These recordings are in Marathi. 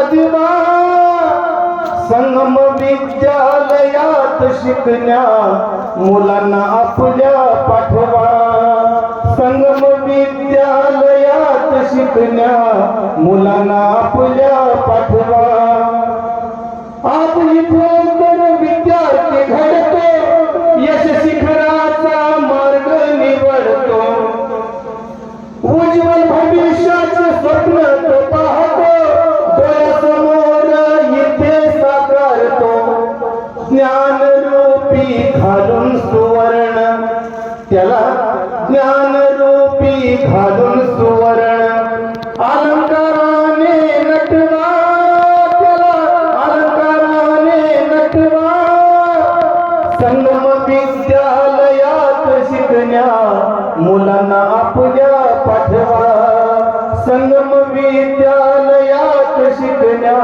आदिमा संगम विद्यालयात शिकण्या मुलांना आपल्या पाठवा. संगम विद्यालयात शिकण्या मुलांना आपल्या पाठवा. आज इथून तर विद्यार्थी घडतो, यश शिखराचा मार्ग निवडतो. उज्ज्वल भविष्याचे स्वप्न तो पाहतो, डोळ्यासमोर इथे साकारतो. ज्ञानरूपी घालून सुवर्ण, त्याला ज्ञानरूपी घालून सुवर्ण. अलंकाराने नटवा, त्याला अलंकाराने नटवा. संगम विद्यालयात शिकण्या मुलांना आपल्या पाठवा. संगम विद्यालयात शिकण्या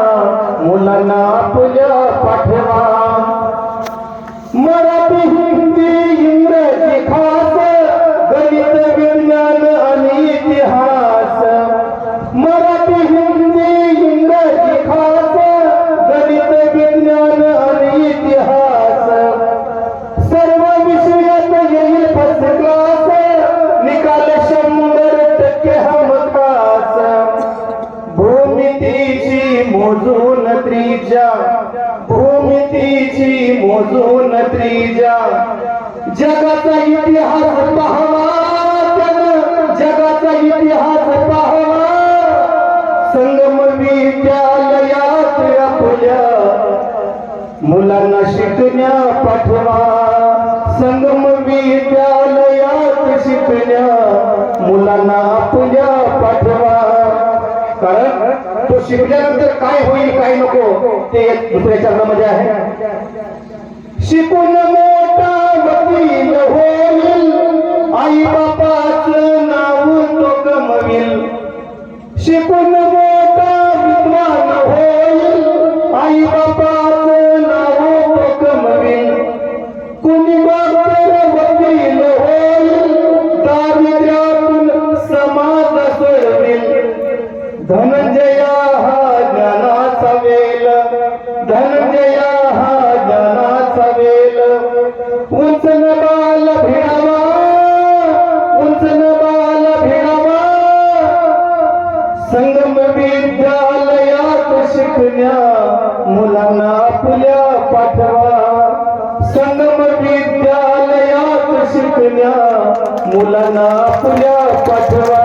मुलांना आपल्या पाठवा. मराठी हिंदी इंग्रजी खास, गणित विज्ञान आणि इतिहास. मराठी हिंदी इंग्रजी खास, गणित विज्ञान आणि इतिहास. सर्व विषयात येईल फर्स्ट क्लास, निकाल 100% हमखास. भूमितीची मोजून त्रिज्या, भूमितीची मोजून त्रिज्या. जगाचा इतिहास पाहावा, त्यानं जगाचा इतिहास पाहावा. संगम विद्यालयात आपल्या मुलांना शिकण्या पाठवा. संगम विद्यालयात शिकण्या मुलांना आपल्या पाठवा. कारण तो शिकल्यानंतर काय होईल काय नको ते दुसऱ्या चरणामध्ये आहे. शिकून मोठा वकील होईल, आई बापाचं नाव तो कमविल. शिकून मोठा विद्वान होईल, आई बापाचं नाव तो कमविल. कुणी डॉक्टर वकील होईल, दारिद्र्यातून समाज सोडविल. धनंजया हा ज्ञानाचा वेल, धनंजया हा ज्ञानाचा वेल. उंच न बाल भिडावा, उंच न बाल भिडावा. संगम विद्यालयात शिकण्या मुलांना आपल्या पाठवा. संगम विद्यालयात शिकण्या मुलांना आपल्या पाठवा.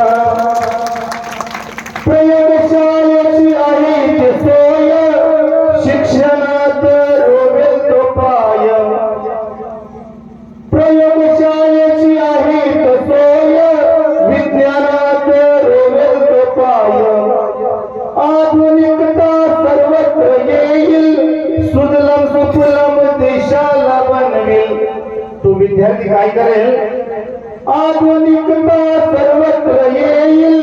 प्रयोगशाळेची आहे ती सोय, शिक्षणात रोवेल तो पाय. प्रयोगशाळेची आहे ती सोय, विज्ञानात रोवेल तो पाय. आधुनिकता सर्वत्र येईल, सुजलम सुफलम देशाला बनवेल. तो विद्यार्थी काय करेल? आधुनिकता सर्वत्र येईल,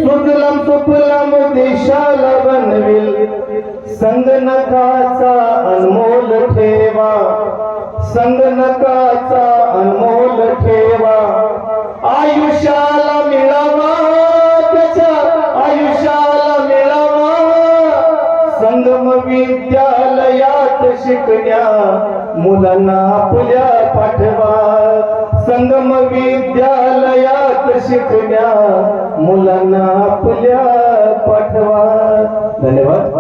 सुजलम सुफलम देशाला बनवेल. संगणकाचा अनमोल ठेवा, संगणकाचा अनमोल ठेवा. आयुष्याला मिळावा, त्याच्या आयुष्याला मिळावा. संगम विद्यालयात शिकण्या मुलांना आपल्या पाठवा. संगम विद्यालयात शिकण्या मुलांना आपल्या पाठवा. धन्यवाद.